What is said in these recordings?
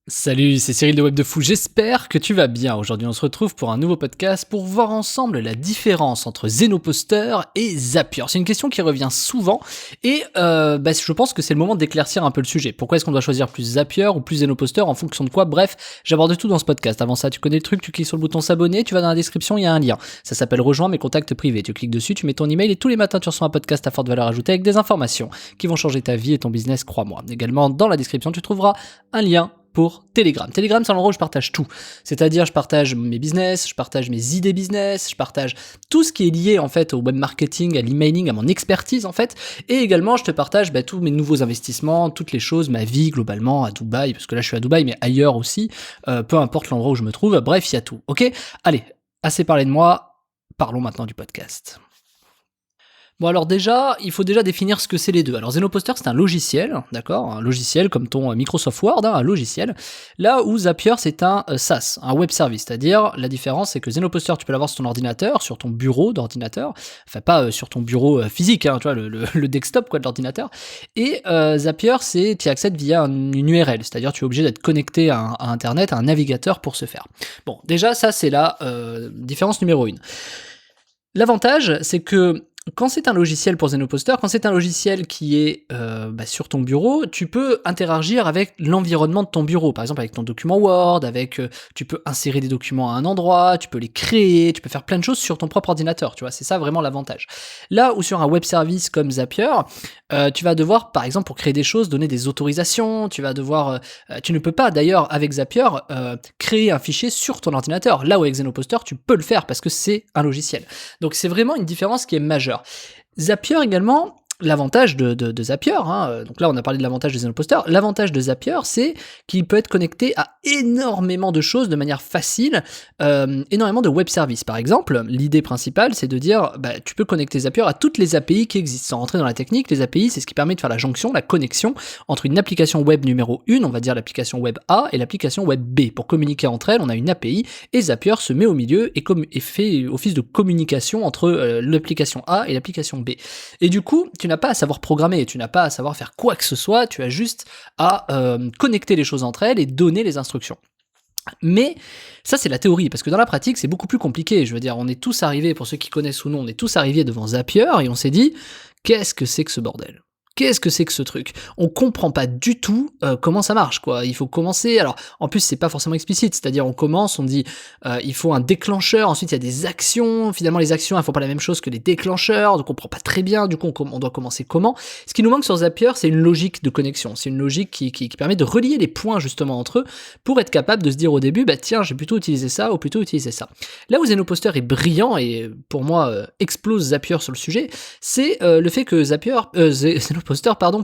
Salut, c'est Cyril de Web de Fou, j'espère que tu vas bien. Aujourd'hui on se retrouve pour un nouveau podcast pour voir ensemble la différence entre Zenoposter et Zapier. C'est une question qui revient souvent et je pense que c'est le moment d'éclaircir un peu le sujet. Pourquoi est-ce qu'on doit choisir plus Zapier ou plus Zenoposter, en fonction de quoi? Bref, j'aborde tout dans ce podcast. Avant ça, tu connais le truc, tu cliques sur le bouton s'abonner, tu vas dans la description, il y a un lien. Ça s'appelle rejoindre mes contacts privés. Tu cliques dessus, tu mets ton email et tous les matins tu reçois un podcast à forte valeur ajoutée avec des informations qui vont changer ta vie et ton business, crois-moi. Également, dans la description, tu trouveras un lien pour Telegram. Telegram, c'est un endroit où je partage tout. C'est-à-dire, je partage mes business, je partage mes idées business, je partage tout ce qui est lié, en fait, au web marketing, à l'emailing, à mon expertise, en fait. Et également, je te partage tous mes nouveaux investissements, toutes les choses, ma vie, globalement, à Dubaï, parce que là, je suis à Dubaï, mais ailleurs aussi, peu importe l'endroit où je me trouve. Bref, il y a tout. Ok? Allez, assez parlé de moi. Parlons maintenant du podcast. Bon alors déjà, il faut déjà définir ce que c'est les deux. Alors Zenoposter c'est un logiciel, d'accord? Un logiciel comme ton Microsoft Word, un logiciel. Là où Zapier c'est un SaaS, un web service. C'est-à-dire, la différence c'est que Zenoposter tu peux l'avoir sur ton ordinateur, sur ton bureau d'ordinateur. Enfin pas sur ton bureau physique, tu vois, le desktop quoi de l'ordinateur. Et Zapier c'est, tu y accèdes via une URL. C'est-à-dire tu es obligé d'être connecté à Internet, à un navigateur pour ce faire. Bon, déjà ça c'est la différence numéro 1. L'avantage c'est que quand c'est un logiciel pour Zenoposter, quand c'est un logiciel qui est sur ton bureau, tu peux interagir avec l'environnement de ton bureau, par exemple avec ton document Word, tu peux insérer des documents à un endroit, tu peux les créer, tu peux faire plein de choses sur ton propre ordinateur, tu vois, c'est ça vraiment l'avantage. Là où sur un web service comme Zapier, tu vas devoir, par exemple, pour créer des choses, donner des autorisations, tu ne peux pas d'ailleurs avec Zapier créer un fichier sur ton ordinateur, là où avec Zenoposter, tu peux le faire parce que c'est un logiciel. Donc c'est vraiment une différence qui est majeure. Zapier également, l'avantage de Zapier, donc là on a parlé de l'avantage de Zenoposter, l'avantage de Zapier c'est qu'il peut être connecté à énormément de choses de manière facile, énormément de web services. Par exemple, l'idée principale c'est de dire, tu peux connecter Zapier à toutes les API qui existent. Sans rentrer dans la technique, les API c'est ce qui permet de faire la jonction, la connexion entre une application web numéro 1, on va dire l'application web A, et l'application web B. Pour communiquer entre elles, on a une API, et Zapier se met au milieu et fait office de communication entre l'application A et l'application B. Et du coup, tu n'as pas à savoir programmer, tu n'as pas à savoir faire quoi que ce soit, tu as juste à connecter les choses entre elles et donner les instructions. Mais ça c'est la théorie, parce que dans la pratique c'est beaucoup plus compliqué. Je veux dire, on est tous arrivés, pour ceux qui connaissent ou non, on est tous arrivés devant Zapier et on s'est dit, qu'est-ce que c'est que ce bordel ? Qu'est-ce que c'est que ce truc? On comprend pas du tout comment ça marche, quoi. Il faut commencer. Alors, en plus, c'est pas forcément explicite. C'est-à-dire, on commence, on dit, il faut un déclencheur. Ensuite, il y a des actions. Finalement, les actions, elles font pas la même chose que les déclencheurs. Donc, on comprend pas très bien. Du coup, on doit commencer comment? Ce qui nous manque sur Zapier, c'est une logique de connexion. C'est une logique qui permet de relier les points justement entre eux pour être capable de se dire au début, tiens, j'ai plutôt utilisé ça ou plutôt utilisé ça. Là où Zenoposter est brillant et pour moi explose Zapier sur le sujet, c'est le fait que Zenoposter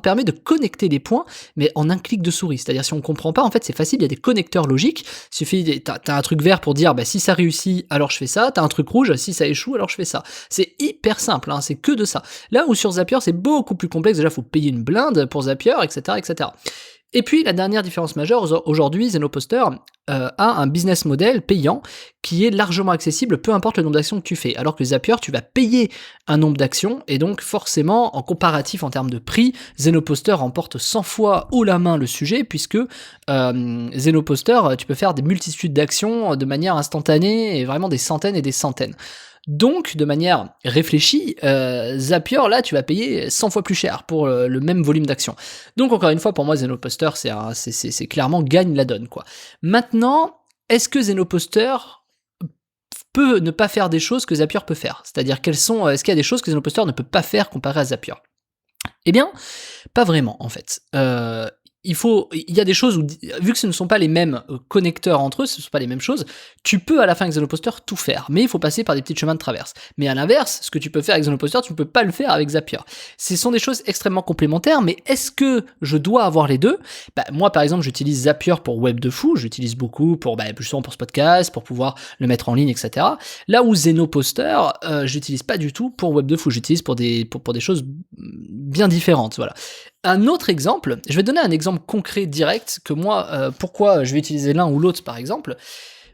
permet de connecter les points, mais en un clic de souris. C'est-à-dire, si on comprend pas, en fait, c'est facile, il y a des connecteurs logiques. Il suffit, t'as un truc vert pour dire, si ça réussit, alors je fais ça. T'as un truc rouge, si ça échoue, alors je fais ça. C'est hyper simple, c'est que de ça. Là où sur Zapier, c'est beaucoup plus complexe. Déjà, faut payer une blinde pour Zapier, etc., etc. Et puis, la dernière différence majeure, aujourd'hui, Zenoposter a un business model payant qui est largement accessible, peu importe le nombre d'actions que tu fais. Alors que Zapier, tu vas payer un nombre d'actions, et donc forcément, en comparatif en termes de prix, Zenoposter remporte 100 fois haut la main le sujet, puisque Zenoposter, tu peux faire des multitudes d'actions de manière instantanée, et vraiment des centaines et des centaines. Donc, de manière réfléchie, Zapier, là, tu vas payer 100 fois plus cher pour le même volume d'actions. Donc, encore une fois, pour moi, Zenoposter, c'est clairement gagne la donne, quoi. Maintenant, est-ce que Zenoposter peut ne pas faire des choses que Zapier peut faire? C'est-à-dire, est-ce qu'il y a des choses que Zenoposter ne peut pas faire comparé à Zapier? Eh bien, pas vraiment, en fait. Il y a des choses où, vu que ce ne sont pas les mêmes connecteurs entre eux, ce ne sont pas les mêmes choses, tu peux à la fin avec Zenoposter tout faire, mais il faut passer par des petits chemins de traverse. Mais à l'inverse, ce que tu peux faire avec Zenoposter, tu ne peux pas le faire avec Zapier. Ce sont des choses extrêmement complémentaires, mais est-ce que je dois avoir les deux? Moi par exemple, j'utilise Zapier pour Web de Fou, j'utilise beaucoup pour justement pour ce podcast, pour pouvoir le mettre en ligne, etc. Là où Zenoposter, j'utilise pas du tout pour Web de Fou, j'utilise pour des choses bien différentes, voilà. Un autre exemple, je vais donner un exemple concret direct que moi, pourquoi je vais utiliser l'un ou l'autre par exemple.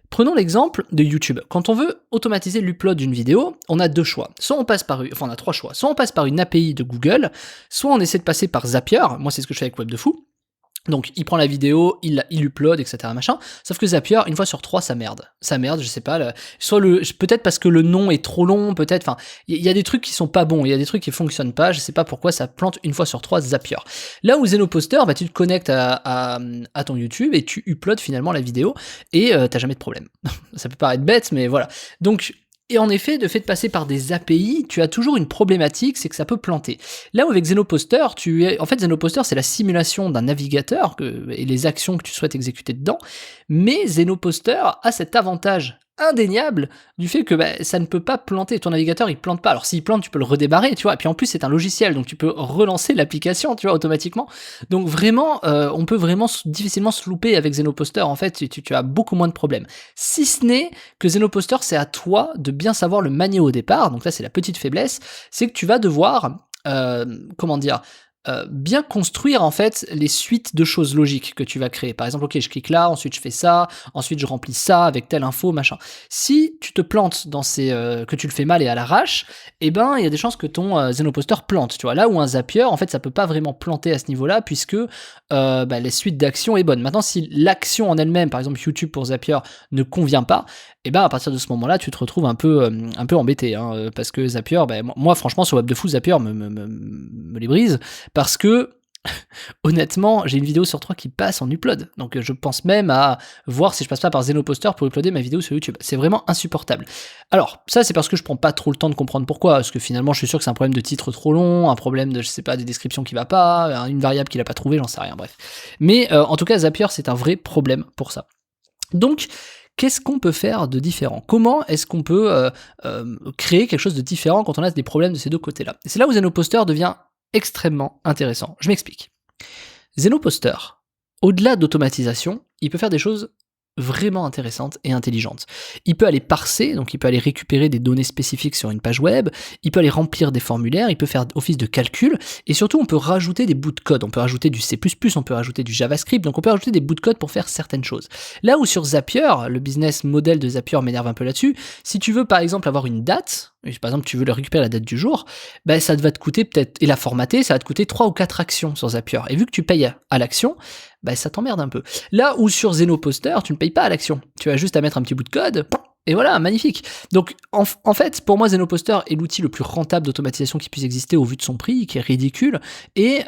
Prenons l'exemple de YouTube. Quand on veut automatiser l'upload d'une vidéo, on a deux choix. Soit on passe on a trois choix. Soit on passe par une API de Google, soit on essaie de passer par Zapier. Moi, c'est ce que je fais avec Web de Fou. Donc il prend la vidéo, il upload, etc. machin. Sauf que Zapier, une fois sur 3, ça merde. Ça merde, je sais pas. Peut-être parce que le nom est trop long, peut-être. Enfin, il y a des trucs qui sont pas bons, il y a des trucs qui fonctionnent pas. Je sais pas pourquoi ça plante une fois sur 3 Zapier. Là où Zenoposter, bah tu te connectes à ton YouTube et tu uploads finalement la vidéo et t'as jamais de problème. Ça peut paraître bête, mais voilà. Donc et en effet, de fait de passer par des API, tu as toujours une problématique, c'est que ça peut planter. Là où avec Zenoposter, en fait, Zenoposter, c'est la simulation d'un navigateur et les actions que tu souhaites exécuter dedans, mais Zenoposter a cet avantage indéniable du fait que ça ne peut pas planter. Ton navigateur, il plante pas. Alors s'il plante, tu peux le redémarrer, tu vois. Et puis en plus, c'est un logiciel, donc tu peux relancer l'application, tu vois, automatiquement. Donc vraiment, on peut vraiment difficilement se louper avec Zenoposter. En fait, tu as beaucoup moins de problèmes. Si ce n'est que Zenoposter, c'est à toi de bien savoir le manier au départ. Donc là, c'est la petite faiblesse, c'est que tu vas devoir, bien construire en fait les suites de choses logiques que tu vas créer. Par exemple, ok, je clique là, ensuite je fais ça, ensuite je remplis ça avec telle info, machin. Si tu te plantes dans que tu le fais mal et à l'arrache, eh ben il y a des chances que ton Zenoposter plante. Tu vois, là où un Zapier, en fait, ça peut pas vraiment planter à ce niveau-là puisque les suites d'actions est bonne. Maintenant, si l'action en elle-même, par exemple YouTube pour Zapier, ne convient pas, et ben à partir de ce moment-là, tu te retrouves un peu embêté, hein, parce que Zapier, moi franchement sur Web de Fou, Zapier me les brise, parce que honnêtement, j'ai une vidéo sur 3 qui passe en upload, donc je pense même à voir si je passe pas par Zenoposter pour uploader ma vidéo sur YouTube. C'est vraiment insupportable. Alors ça, c'est parce que je prends pas trop le temps de comprendre pourquoi, parce que finalement je suis sûr que c'est un problème de titre trop long, un problème de, je sais pas, des descriptions qui va pas, une variable qu'il a pas trouvée, j'en sais rien, bref. Mais en tout cas, Zapier, c'est un vrai problème pour ça. Donc qu'est-ce qu'on peut faire de différent? Comment est-ce qu'on peut créer quelque chose de différent quand on a des problèmes de ces deux côtés-là? Et c'est là où Zenoposter devient extrêmement intéressant. Je m'explique. Zenoposter, au-delà d'automatisation, il peut faire des choses vraiment intéressantes et intelligentes. Il peut aller parser, donc il peut aller récupérer des données spécifiques sur une page web, il peut aller remplir des formulaires, il peut faire office de calcul, et surtout on peut rajouter des bouts de code, on peut rajouter du C++, on peut rajouter du JavaScript, donc on peut rajouter des bouts de code pour faire certaines choses. Là où sur Zapier, le business model de Zapier m'énerve un peu là-dessus, si tu veux par exemple avoir une date, par exemple tu veux récupérer la date du jour, ça va te coûter peut-être, et la formater, ça va te coûter 3 ou 4 actions sur Zapier, et vu que tu payes à l'action, ça t'emmerde un peu. Là où sur Zenoposter, tu ne payes pas à l'action. Tu as juste à mettre un petit bout de code, et voilà, magnifique. Donc, en fait, pour moi, Zenoposter est l'outil le plus rentable d'automatisation qui puisse exister au vu de son prix, qui est ridicule, et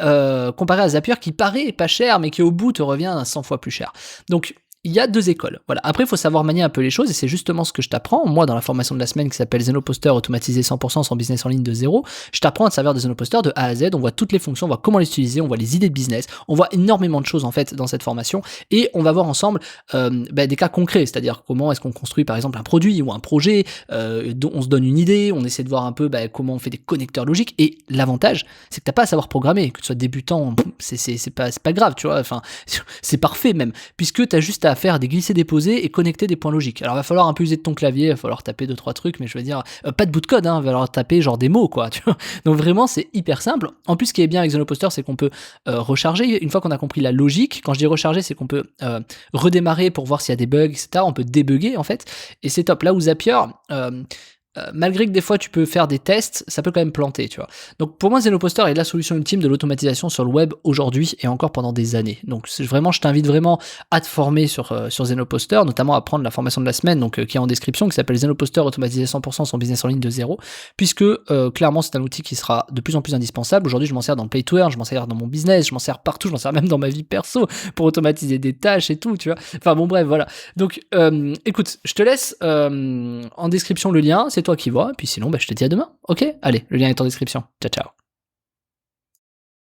comparé à Zapier, qui paraît pas cher, mais qui au bout te revient 100 fois plus cher. Donc, il y a deux écoles. Voilà. Après, il faut savoir manier un peu les choses, et c'est justement ce que je t'apprends, moi, dans la formation de la semaine qui s'appelle Zenoposter automatisé 100% son business en ligne de zéro. Je t'apprends à te servir de Zenoposter de A à Z. On voit toutes les fonctions, on voit comment les utiliser, on voit les idées de business, on voit énormément de choses en fait dans cette formation, et on va voir ensemble des cas concrets, c'est-à-dire comment est-ce qu'on construit par exemple un produit ou un projet, dont on se donne une idée, on essaie de voir un peu comment on fait des connecteurs logiques, et l'avantage, c'est que t'as pas à savoir programmer, que tu sois débutant, c'est pas grave, tu vois, enfin, c'est parfait même, puisque t'as juste à faire des glisser-déposer et connecter des points logiques. Alors il va falloir un peu user de ton clavier, il va falloir taper 2-3 trucs, mais je veux dire, pas de bout de code, hein, il va falloir taper genre des mots, quoi, tu vois. Donc vraiment, c'est hyper simple. En plus, ce qui est bien avec Zenoposter, c'est qu'on peut recharger, une fois qu'on a compris la logique. Quand je dis recharger, c'est qu'on peut redémarrer pour voir s'il y a des bugs, etc. On peut débugger, en fait, et c'est top. Là où Zapier... malgré que des fois tu peux faire des tests, ça peut quand même planter, tu vois. Donc pour moi, Zenoposter est la solution ultime de l'automatisation sur le web aujourd'hui et encore pendant des années. Donc vraiment, je t'invite vraiment à te former sur Zenoposter, notamment à prendre la formation de la semaine, donc qui est en description, qui s'appelle Zenoposter automatisé 100% son business en ligne de zéro, puisque clairement c'est un outil qui sera de plus en plus indispensable. Aujourd'hui, je m'en sers dans Play to Earn, je m'en sers dans mon business, je m'en sers partout, je m'en sers même dans ma vie perso pour automatiser des tâches et tout, tu vois. Enfin bon, bref, voilà. Donc écoute, je te laisse en description le lien, c'est toi qui vois, et puis sinon, je te dis à demain. Ok? Allez, le lien est en description. Ciao, ciao.